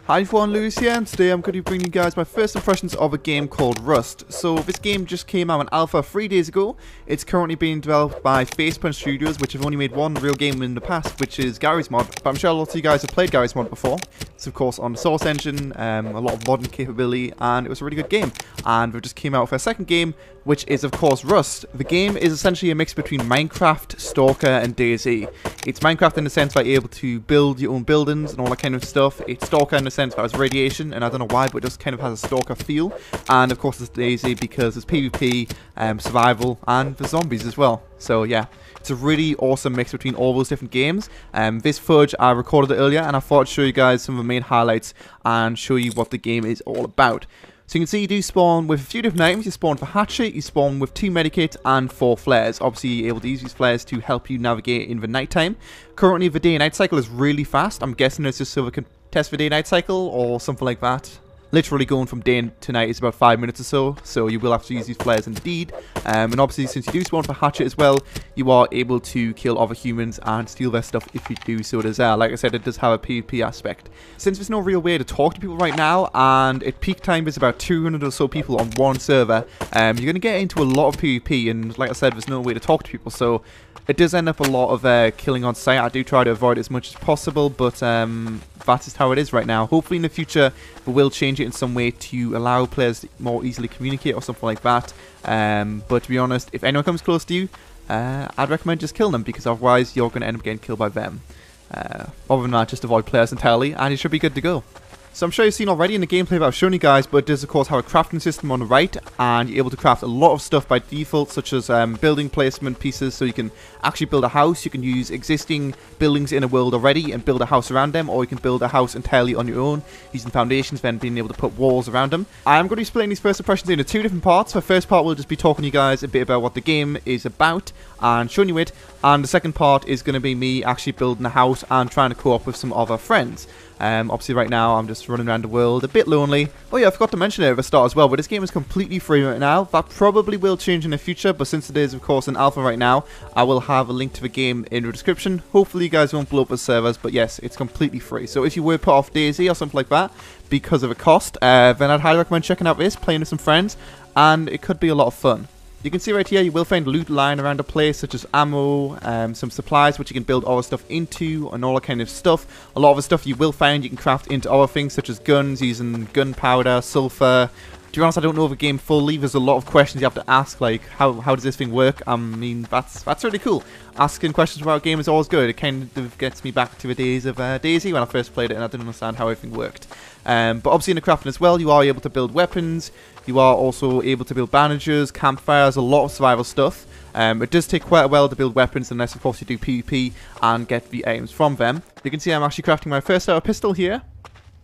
Hi everyone, Lewis here, and today I'm going to be bringing you guys my first impressions of a game called Rust. So this game just came out in alpha 3 days ago. It's currently being developed by Facepunch Studios, which have only made one real game in the past, which is Garry's Mod. But I'm sure lots of you guys have played Garry's Mod before. It's of course on the Source engine, a lot of modern capability, and it was a really good game. And we just came out with a second game, which is of course Rust. The game is essentially a mix between Minecraft, Stalker, and DayZ. It's Minecraft in the sense that you're able to build your own buildings and all that kind of stuff. It's Stalker in the sense that it's radiation, and I don't know why, but it just kind of has a Stalker feel. And of course it's DayZ because it's PvP, survival, and the zombies as well. So yeah, it's a really awesome mix between all those different games. This footage I recorded earlier, and I thought I'd show you guys some of the main highlights and show you what the game is all about. So you can see you do spawn with a few different items. You spawn for hatchet, you spawn with 2 medikits and 4 flares. Obviously you're able to use these flares to help you navigate in the night time. Currently the day and night cycle is really fast. I'm guessing it's just so we can test the day and night cycle or something like that. Literally going from day to night is about 5 minutes or so, so you will have to use these flares indeed. And obviously since you do spawn for hatchet as well, you are able to kill other humans and steal their stuff if you do so as well. Like I said, it does have a PvP aspect. Since there's no real way to talk to people right now, and at peak time there's about 200 or so people on one server, you're going to get into a lot of PvP, and like I said, there's no way to talk to people, so it does end up a lot of killing on sight. I do try to avoid it as much as possible, but that is how it is right now. Hopefully in the future we will change it in some way to allow players to more easily communicate or something like that. But to be honest, if anyone comes close to you, I'd recommend just killing them, because otherwise you're going to end up getting killed by them. Other than that, just avoid players entirely and you should be good to go. So I'm sure you've seen already in the gameplay that I've shown you guys, but it does of course have a crafting system on the right, and you're able to craft a lot of stuff by default, such as building placement pieces, so you can actually build a house. You can use existing buildings in a world already and build a house around them, or you can build a house entirely on your own using foundations, then being able to put walls around them. I'm going to be splitting these first impressions into 2 different parts. The first part will just be talking to you guys a bit about what the game is about and showing you it, and the second part is going to be me actually building a house and trying to co-op with some other friends. Obviously right now I'm just running around the world a bit lonely. Oh yeah, I forgot to mention it at the start as well, but this game is completely free right now. That probably will change in the future, but since it is of course in alpha right now, I will have a link to the game in the description. Hopefully you guys won't blow up the servers, but yes, it's completely free. So if you were put off DayZ or something like that because of a cost, then I'd highly recommend checking out this, playing with some friends, and it could be a lot of fun. You can see right here you will find loot lying around the place, such as ammo, some supplies which you can build other stuff into, and all that kind of stuff. A lot of the stuff you will find you can craft into other things, such as guns, using gunpowder, sulfur. To be honest, I don't know the game fully. There's a lot of questions you have to ask, like how does this thing work? I mean, that's really cool. Asking questions about a game is always good. It kind of gets me back to the days of DayZ when I first played it and I didn't understand how everything worked. But obviously in the crafting as well, you are able to build weapons. You are also able to build bandages, campfires, a lot of survival stuff. It does take quite a while to build weapons unless of course you do PvP and get the items from them. You can see I'm actually crafting my first ever pistol here.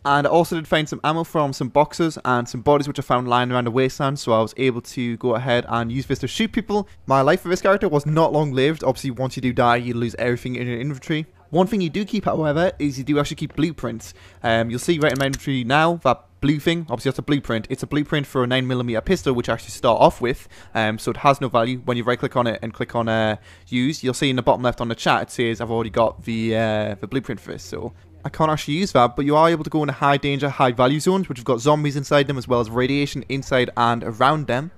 And I also did find some ammo from some boxes and some bodies which I found lying around the wasteland, so I was able to go ahead and use this to shoot people. My life for this character was not long lived. Obviously once you do die you lose everything in your inventory. One thing you do keep however is you do actually keep blueprints. You'll see right in my inventory now that blue thing, obviously that's a blueprint. It's a blueprint for a 9mm pistol which I actually start off with, so it has no value. When you right click on it and click on use, you'll see in the bottom left on the chat it says I've already got the blueprint for this, so I can't actually use that, but you are able to go into high danger, high value zones, which have got zombies inside them as well as radiation inside and around them.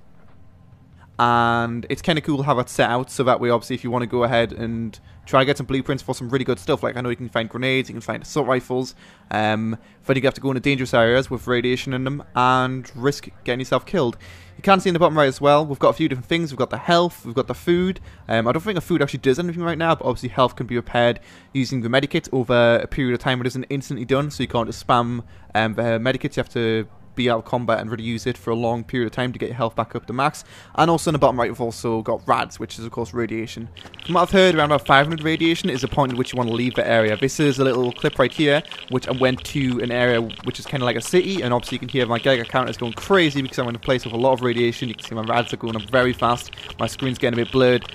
And it's kind of cool to have it set out, so that way obviously if you want to go ahead and try to get some blueprints for some really good stuff, like I know you can find grenades, you can find assault rifles, then you have to go into dangerous areas with radiation in them and risk getting yourself killed. You can see in the bottom right as well, we've got a few different things. We've got the health, we've got the food. I don't think the food actually does anything right now, but obviously health can be repaired using the medikit over a period of time. It isn't instantly done, so you can't just spam the medikits. You have to be out of combat and really use it for a long period of time to get your health back up to max. And also in the bottom right we've also got rads, which is of course radiation. From what I've heard, around about 500 radiation is the point at which you want to leave the area. This is a little clip right here which I went to an area which is kind of like a city, and obviously you can hear my Geiger counter is going crazy because I'm in a place with a lot of radiation. You can see my rads are going up very fast, my screen's getting a bit blurred.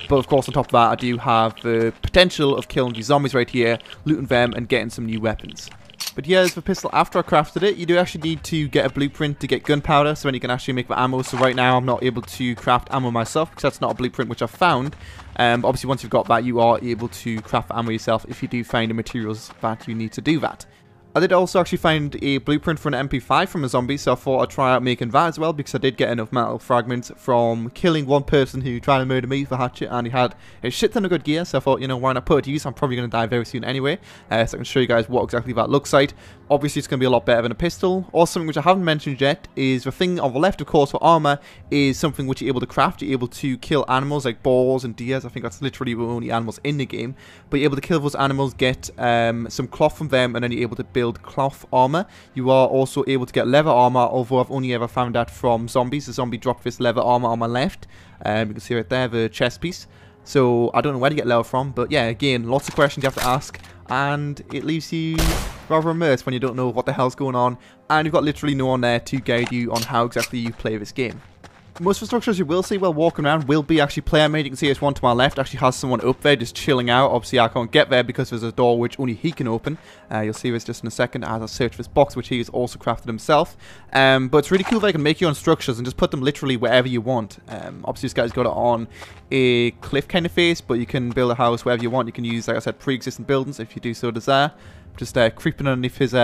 But of course on top of that I do have the potential of killing these zombies right here, looting them and getting some new weapons. But yeah, there's the pistol. After I crafted it, you do actually need to get a blueprint to get gunpowder, so then you can actually make the ammo. So right now I'm not able to craft ammo myself because that's not a blueprint which I found. But obviously once you've got that, you are able to craft ammo yourself if you do find the materials that you need to do that. I did also actually find a blueprint for an MP5 from a zombie, so I thought I'd try out making that as well, because I did get enough metal fragments from killing one person who tried to murder me with a hatchet, and he had a shit ton of good gear, so I thought, you know, why not put it to use? I'm probably going to die very soon anyway, so I can show you guys what exactly that looks like. Obviously, it's going to be a lot better than a pistol. Also, something which I haven't mentioned yet is the thing on the left, of course, for armor, is something which you're able to craft. You're able to kill animals like boars and deers. I think that's literally the only animals in the game, but you're able to kill those animals, get some cloth from them, and then you're able to build cloth armor. You are also able to get leather armor, although I've only ever found that from zombies. The zombie dropped this leather armor on my left. You can see right there, the chest piece. So I don't know where to get leather from, but yeah, again, lots of questions you have to ask, and it leaves you rather immersed when you don't know what the hell's going on, and you've got literally no one there to guide you on how exactly you play this game. Most of the structures you will see while walking around will be actually player made. You can see this one to my left actually has someone up there just chilling out. Obviously I can't get there because there's a door which only he can open. You'll see this just in a second as I search this box which he has also crafted himself. But it's really cool that I can make your own structures and just put them literally wherever you want. Obviously this guy's got it on a cliff kind of face, but you can build a house wherever you want. You can use, like I said, pre-existing buildings if you do so desire. Just creeping underneath his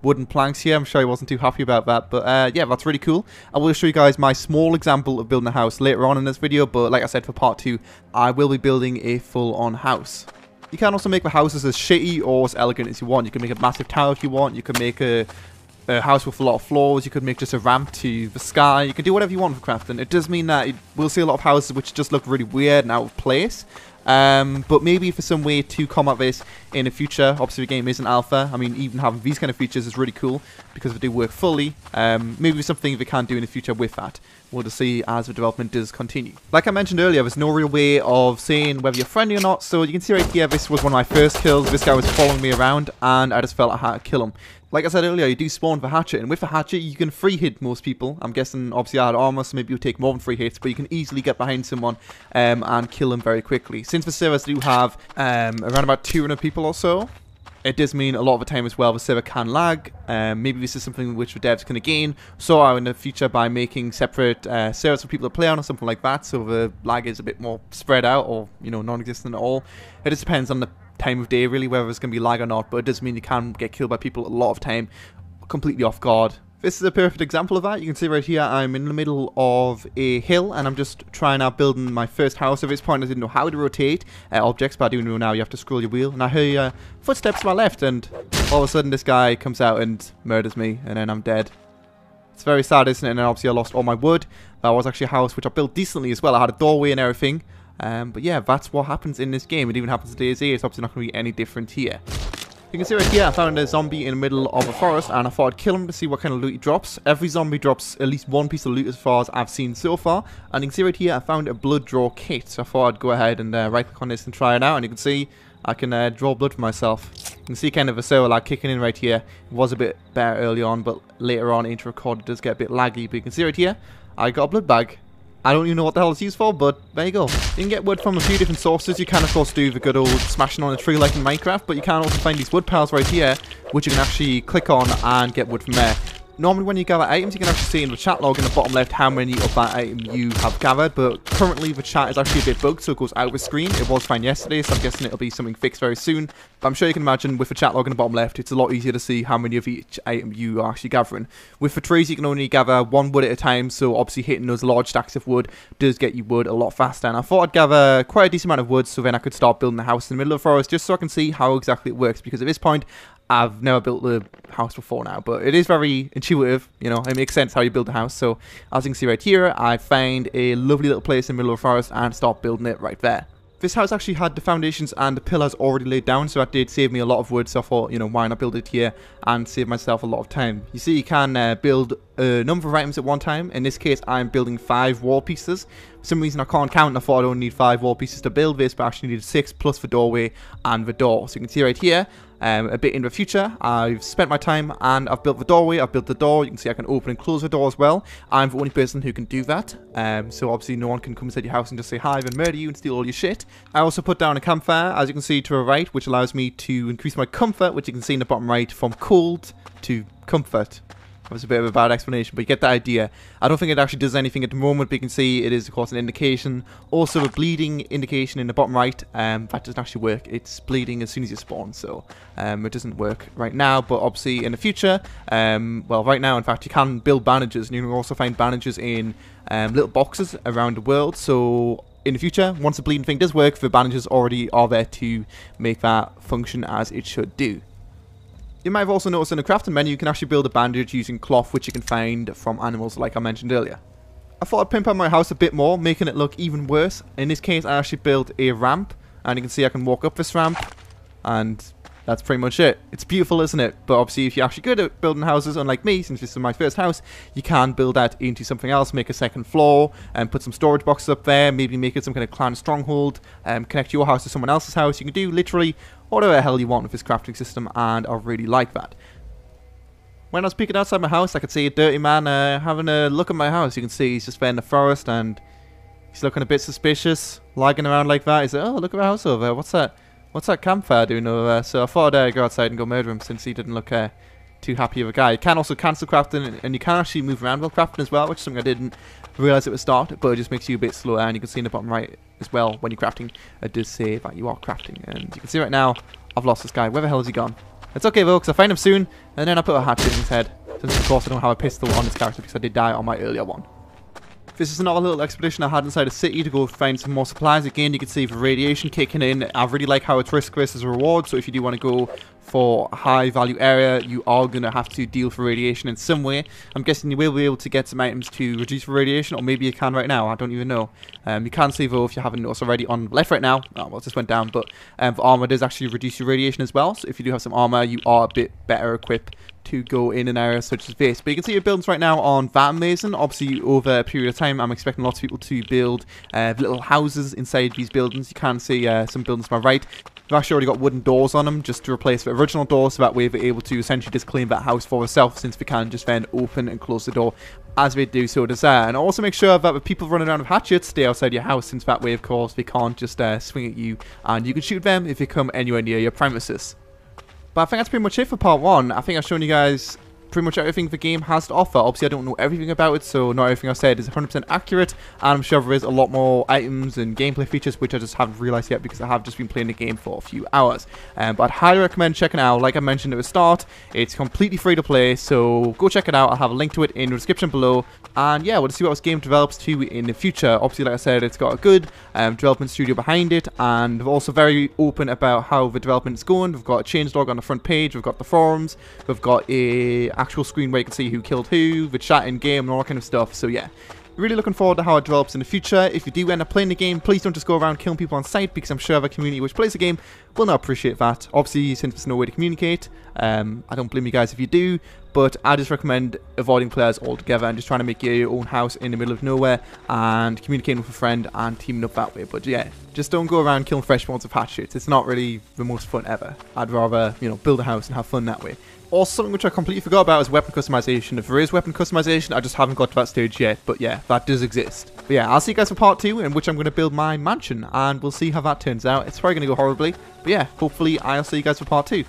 wooden planks here. I'm sure he wasn't too happy about that, but yeah, that's really cool. I will show you guys my small example of building a house later on in this video, but like I said, for part 2 I will be building a full-on house. You can also make the houses as shitty or as elegant as you want. You can make a massive tower if you want. You can make a house with a lot of floors. You could make just a ramp to the sky. You can do whatever you want for crafting. It does mean that we'll see a lot of houses which just look really weird and out of place. But maybe for some way to combat this in the future. Obviously the game isn't alpha. I mean, even having these kind of features is really cool because they do work fully. Maybe something they can do in the future with that. We'll just see as the development does continue. Like I mentioned earlier, there's no real way of saying whether you're friendly or not, so you can see right here, this was one of my first kills. This guy was following me around and I just felt I had to kill him. Like I said earlier, you do spawn with a hatchet, and with a hatchet you can free hit most people. I'm guessing, obviously I had armor, so maybe you take more than 3 hits, but you can easily get behind someone and kill them very quickly. Since the servers do have around about 200 people or so, it does mean a lot of the time as well the server can lag. Maybe this is something which the devs can again sort out in the future by making separate servers for people to play on or something like that, so the lag is a bit more spread out or, you know, non-existent at all. It just depends on the time of day really whether it's going to be lag or not, but it does mean you can get killed by people a lot of time completely off guard. This is a perfect example of that. You can see right here I'm in the middle of a hill and I'm just trying out building my first house. At this point I didn't know how to rotate objects, but I do know now you have to scroll your wheel, and I hear footsteps to my left, and all of a sudden this guy comes out and murders me, and then I'm dead. It's very sad, isn't it? And then obviously I lost all my wood. That was actually a house which I built decently as well. I had a doorway and everything. But yeah, that's what happens in this game. It even happens to DayZ. It's obviously not going to be any different here. You can see right here I found a zombie in the middle of a forest, and I thought I'd kill him to see what kind of loot he drops. Every zombie drops at least one piece of loot as far as I've seen so far. And you can see right here I found a blood draw kit, so I thought I'd go ahead and right click on this and try it out. And you can see I can draw blood for myself. You can see kind of a server lag kicking in right here. It was a bit better early on, but later on into record it does get a bit laggy. But you can see right here I got a blood bag. I don't even know what the hell it's used for, but there you go. You can get wood from a few different sources. You can, of course, do the good old smashing on a tree like in Minecraft, but you can also find these wood piles right here, which you can actually click on and get wood from there. Normally when you gather items, you can actually see in the chat log in the bottom left how many of that item you have gathered, but currently the chat is actually a bit bugged, so it goes out of the screen. It was fine yesterday, so I'm guessing it'll be something fixed very soon. But I'm sure you can imagine with the chat log in the bottom left, it's a lot easier to see how many of each item you are actually gathering. With the trees, you can only gather 1 wood at a time, so obviously hitting those large stacks of wood does get you wood a lot faster. And I thought I'd gather quite a decent amount of wood, so then I could start building a house in the middle of the forest, just so I can see how exactly it works, because at this point, I've never built a house before now, but it is very intuitive, you know, it makes sense how you build a house. So as you can see right here, I find a lovely little place in the middle of the forest and start building it right there. This house actually had the foundations and the pillars already laid down, so that did save me a lot of wood, so I thought, you know, why not build it here and save myself a lot of time. You see, you can build a number of items at one time. In this case, I'm building 5 wall pieces. For some reason, I can't count, and I thought I only need 5 wall pieces to build this, but I actually needed 6 plus the doorway and the door. So you can see right here, a bit in the future, I've spent my time and I've built the doorway, I've built the door. You can see I can open and close the door as well. I'm the only person who can do that, so obviously no one can come inside your house and just say hi and murder you and steal all your shit. I also put down a campfire, as you can see to the right, which allows me to increase my comfort, which you can see in the bottom right, from cold to comfort. was a bit of a bad explanation, but you get the idea. I don't think it actually does anything at the moment, but you can see it is, of course, an indication. Also, a bleeding indication in the bottom right. That doesn't actually work. It's bleeding as soon as you spawn, so it doesn't work right now, but obviously in the future, well, right now, in fact, you can build bandages, and you can also find bandages in little boxes around the world, so in the future, once the bleeding thing does work, the bandages already are there to make that function as it should do. You might have also noticed in the crafting menu, you can actually build a bandage using cloth, which you can find from animals like I mentioned earlier. I thought I'd pimp out my house a bit more, making it look even worse. In this case, I actually built a ramp, and you can see I can walk up this ramp, and that's pretty much it. It's beautiful, isn't it? But obviously, if you're actually good at building houses, unlike me, since this is my first house, you can build that into something else, make a second floor, and put some storage boxes up there, maybe make it some kind of clan stronghold, connect your house to someone else's house. You can do literally whatever the hell you want with this crafting system, and I really like that. When I was peeking outside my house, I could see a dirty man having a look at my house. You can see he's just there in the forest, and he's looking a bit suspicious, lagging around like that. He's like, oh, look at my house over there. What's that? What's that campfire doing over there? So I thought I'd go outside and go murder him, since he didn't look too happy of a guy. You can also cancel crafting, and you can actually move around while crafting as well, which is something I didn't realise at the start, but it just makes you a bit slower. And you can see in the bottom right as well, when you're crafting, it does say that you are crafting. And you can see right now, I've lost this guy. Where the hell has he gone? It's okay though, because I find him soon, and then I put a hatchet in his head, since of course I don't have a pistol on this character, because I did die on my earlier one. This is another little expedition I had inside a city to go find some more supplies. Again, you can see the radiation kicking in. I really like how it's risk versus reward, so if you do want to go for a high value area, you are going to have to deal for radiation in some way. I'm guessing you will be able to get some items to reduce the radiation, or maybe you can right now, I don't even know. You can see though, if you haven't noticed already, on the left right now, oh, well, it just went down, but the armor does actually reduce your radiation as well, so if you do have some armor, you are a bit better equipped to go in an area such as this. But you can see your buildings right now on that amazing. Obviously, over a period of time, I'm expecting lots of people to build little houses inside these buildings. You can see some buildings to my right. They've actually already got wooden doors on them just to replace the original doors, so that way they're able to essentially just claim that house for themselves, since they can just then open and close the door as they do so desire. And also make sure that the people running around with hatchets stay outside your house, since that way, of course, they can't just swing at you, and you can shoot them if they come anywhere near your premises. But I think that's pretty much it for part 1. I think I've shown you guys pretty much everything the game has to offer. Obviously, I don't know everything about it, so not everything I've said is 100% accurate, and I'm sure there is a lot more items and gameplay features which I just haven't realised yet, because I have just been playing the game for a few hours. But I'd highly recommend checking it out. Like I mentioned at the start, it's completely free to play, so go check it out. I'll have a link to it in the description below. And yeah, we'll see what this game develops to in the future. Obviously, like I said, it's got a good development studio behind it, and they're also very open about how the development is going. We've got a changelog on the front page, we've got the forums, we've got a actual screen where you can see who killed who, the chat in game, and all that kind of stuff. So yeah, really looking forward to how it develops in the future. If you do end up playing the game, please don't just go around killing people on sight, because I'm sure the community which plays the game will not appreciate that. Obviously, since there's no way to communicate, I don't blame you guys if you do, but I just recommend avoiding players altogether and just trying to make your own house in the middle of nowhere and communicating with a friend and teaming up that way. But yeah, just don't go around killing fresh spawns with hatchets. It's not really the most fun ever. I'd rather, you know, build a house and have fun that way. Also, something which I completely forgot about is weapon customization. If there is weapon customization, I just haven't got to that stage yet. But yeah, that does exist. But yeah, I'll see you guys for part 2, in which I'm going to build my mansion, and we'll see how that turns out. It's probably going to go horribly, but yeah, hopefully I'll see you guys for part 2.